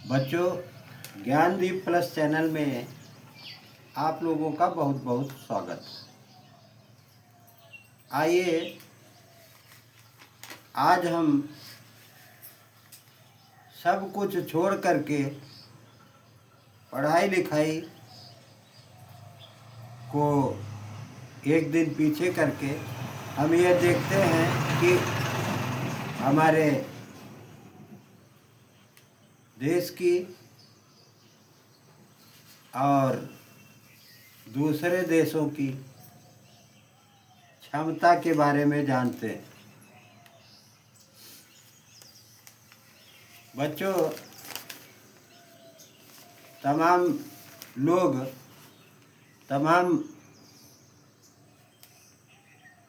बच्चों, Gyandeep plus channel में आप लोगों का बहुत बहुत स्वागत। आइए आज हम सब कुछ छोड़ करके पढ़ाई लिखाई को एक दिन पीछे करके हम ये देखते हैं कि हमारे देश की और दूसरे देशों की क्षमता के बारे में जानते हैं। बच्चों, तमाम लोग तमाम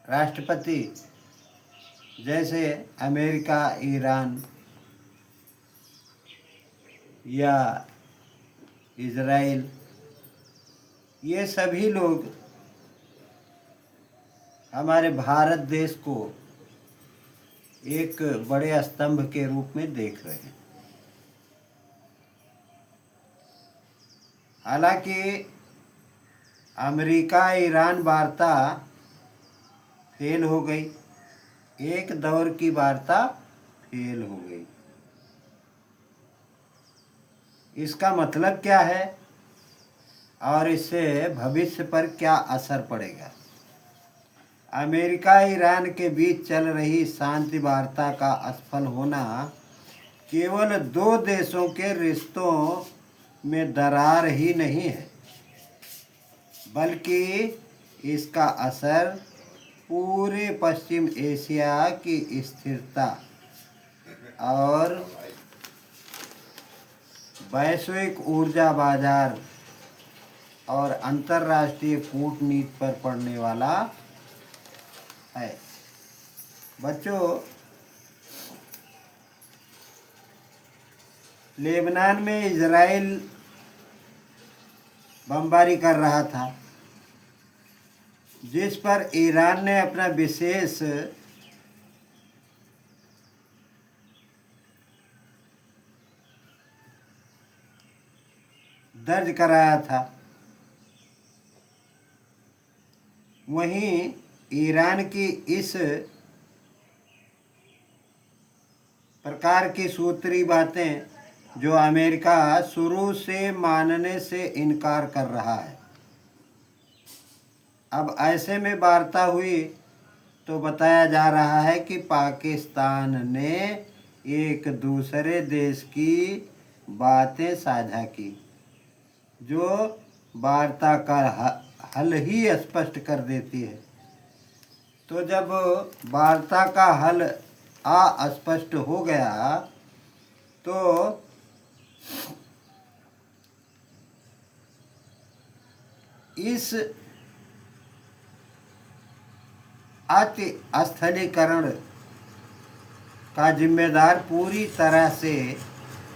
राष्ट्रपति जैसे अमेरिका, ईरान या इज़राइल, ये सभी लोग हमारे भारत देश को एक बड़े स्तंभ के रूप में देख रहे हैं। हालांकि अमेरिका ईरान वार्ता फेल हो गई, एक दौर की वार्ता फेल हो गई। इसका मतलब क्या है और इससे भविष्य पर क्या असर पड़ेगा? अमेरिका ईरान के बीच चल रही शांति वार्ता का असफल होना केवल दो देशों के रिश्तों में दरार ही नहीं है, बल्कि इसका असर पूरे पश्चिम एशिया की स्थिरता और वैश्विक ऊर्जा बाजार और अंतर्राष्ट्रीय कूटनीति पर पड़ने वाला है। बच्चों, लेबनान में इजराइल बमबारी कर रहा था, जिस पर ईरान ने अपना विशेष दर्ज कराया था। वहीं ईरान की इस प्रकार की सूत्री बातें जो अमेरिका शुरू से मानने से इनकार कर रहा है, अब ऐसे में वार्ता हुई तो बताया जा रहा है कि पाकिस्तान ने एक दूसरे देश की बातें साझा की, जो वार्ता का हल ही स्पष्ट कर देती है। तो जब वार्ता का हल अस्पष्ट हो गया तो इस अति स्थलीकरण का जिम्मेदार पूरी तरह से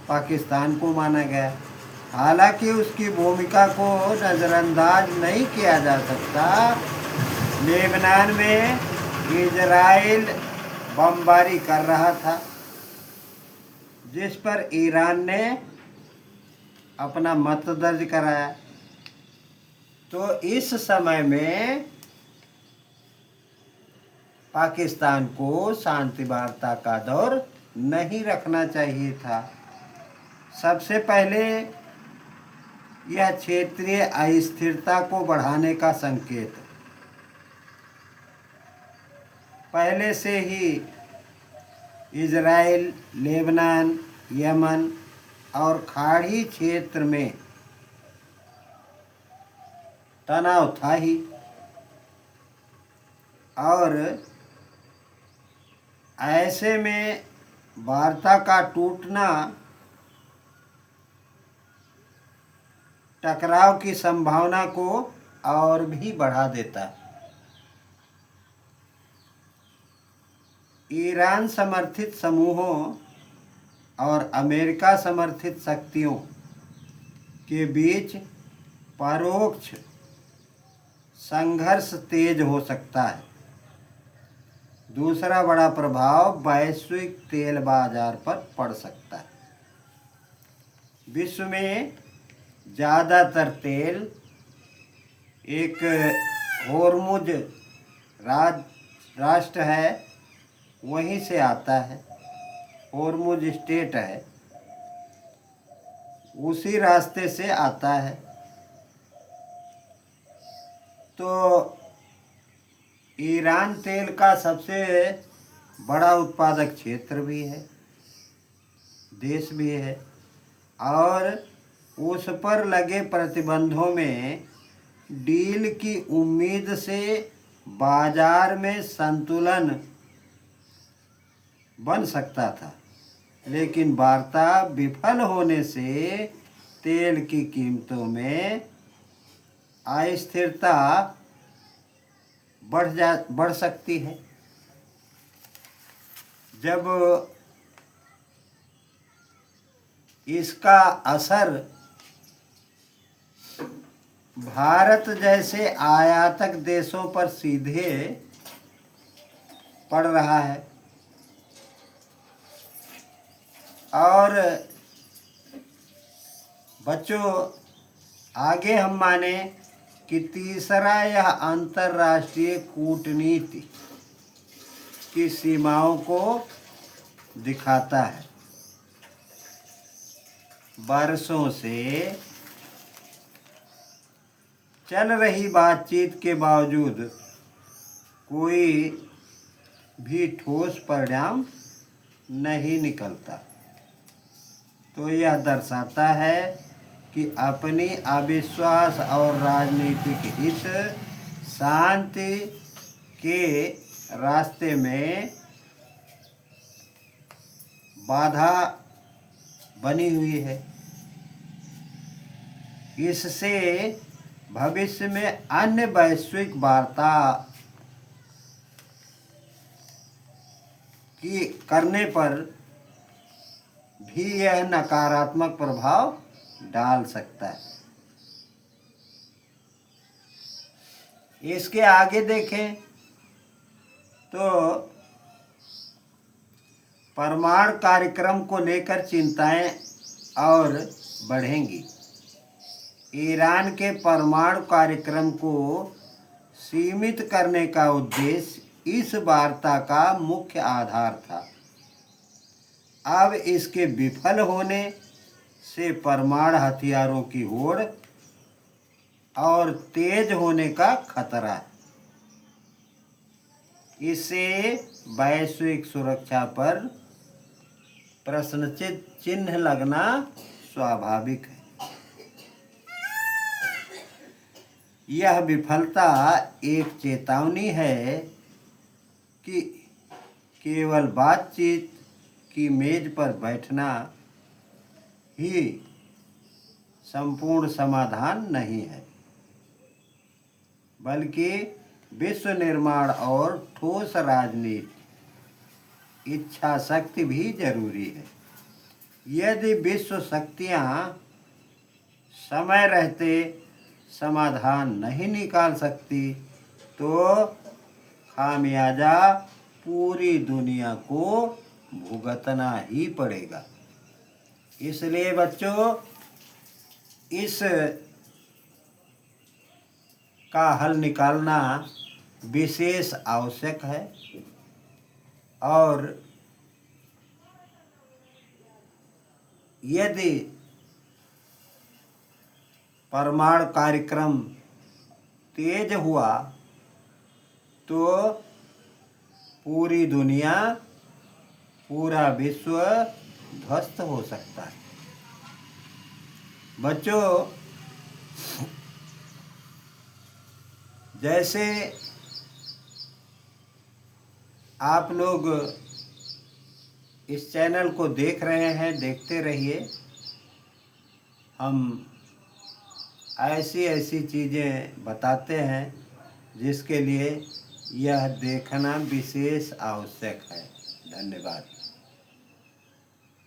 पाकिस्तान को माना गया। हालांकि उसकी भूमिका को नज़रअंदाज नहीं किया जा सकता। लेबनान में इजराइल बमबारी कर रहा था, जिस पर ईरान ने अपना मत दर्ज कराया। तो इस समय में पाकिस्तान को शांति वार्ता का दौर नहीं रखना चाहिए था। सबसे पहले यह क्षेत्रीय अस्थिरता को बढ़ाने का संकेत। पहले से ही इजराइल, लेबनान, यमन और खाड़ी क्षेत्र में तनाव था ही, और ऐसे में वार्ता का टूटना टकराव की संभावना को और भी बढ़ा देता है। ईरान समर्थित समूहों और अमेरिका समर्थित शक्तियों के बीच परोक्ष संघर्ष तेज हो सकता है। दूसरा बड़ा प्रभाव वैश्विक तेल बाजार पर पड़ सकता है। विश्व में ज़्यादातर तेल एक होर्मुज राष्ट्र है, वहीं से आता है। होर्मुज स्टेट है, उसी रास्ते से आता है। तो ईरान तेल का सबसे बड़ा उत्पादक क्षेत्र भी है, देश भी है, और उस पर लगे प्रतिबंधों में डील की उम्मीद से बाजार में संतुलन बन सकता था, लेकिन वार्ता विफल होने से तेल की कीमतों में अस्थिरता बढ़ सकती है। जब इसका असर भारत जैसे आयातक देशों पर सीधे पड़ रहा है, और बच्चों आगे हम माने कि तीसरा, यह अंतर्राष्ट्रीय कूटनीति की सीमाओं को दिखाता है। वर्षों से चल रही बातचीत के बावजूद कोई भी ठोस परिणाम नहीं निकलता। तो यह दर्शाता है कि अपनी अविश्वास और राजनीतिक हित शांति के रास्ते में बाधा बनी हुई है। इससे भविष्य में अन्य वैश्विक वार्ता की करने पर भी यह नकारात्मक प्रभाव डाल सकता है। इसके आगे देखें तो परमाणु कार्यक्रम को लेकर चिंताएं और बढ़ेंगी। ईरान के परमाणु कार्यक्रम को सीमित करने का उद्देश्य इस वार्ता का मुख्य आधार था। अब इसके विफल होने से परमाणु हथियारों की होड़ और तेज होने का खतरा है। इससे वैश्विक सुरक्षा पर प्रश्न चिन्ह लगना स्वाभाविक है। यह विफलता एक चेतावनी है कि केवल बातचीत की मेज पर बैठना ही संपूर्ण समाधान नहीं है, बल्कि विश्व निर्माण और ठोस राजनीति इच्छा शक्ति भी जरूरी है। यदि विश्व शक्तियां समय रहते समाधान नहीं निकाल सकती तो खामियाजा पूरी दुनिया को भुगतना ही पड़ेगा। इसलिए बच्चों, इस का हल निकालना विशेष आवश्यक है, और यदि परमाणु कार्यक्रम तेज हुआ तो पूरी दुनिया, पूरा विश्व ध्वस्त हो सकता है। बच्चों, जैसे आप लोग इस चैनल को देख रहे हैं, देखते रहिए। हम ऐसी ऐसी चीज़ें बताते हैं जिसके लिए यह देखना विशेष आवश्यक है। धन्यवाद।